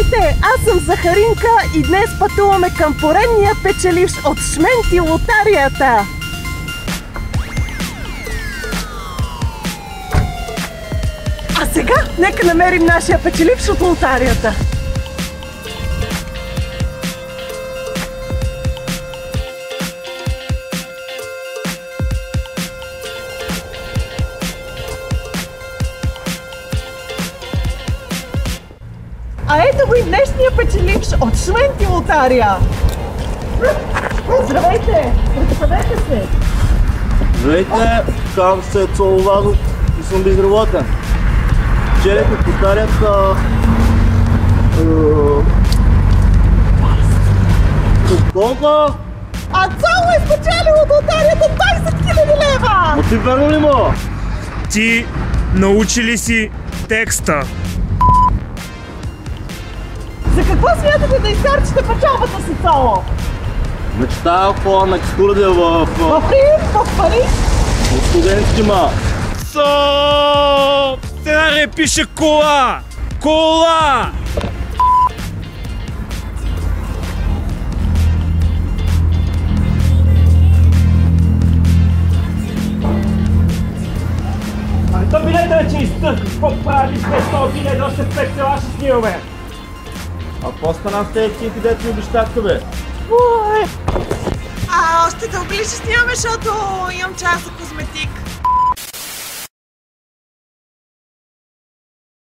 Здравейте, аз съм Захаринка и днес пътуваме към поредния печеливш от Шменти лотарията. А сега нека намерим нашия печеливш от лотарията. А ето го и днешния печеливш от Шменти лотария. Здравейте! Представете се! Здравейте! Казвам се Цоло Вазов и съм безработен. Вчера ми повтарят колко? А Цоло е спечелил от лотарията 20 000 лева! Ма ти верно ли му? Ти научи ли си текста? За какво смятате да изхарчите печалбата си, Цоло? Мечтая хора на екскурзия в Рим, в Париж? в студентски ма. Сценарий пише кола! Кола! То билета вече изтък! Какво правиш без този билет? Още 5 села ще снимаме! А какво стана с тези кинки, дето ми обещахте, бе? Още дълго ли ще снимаме, защото имам час за козметик.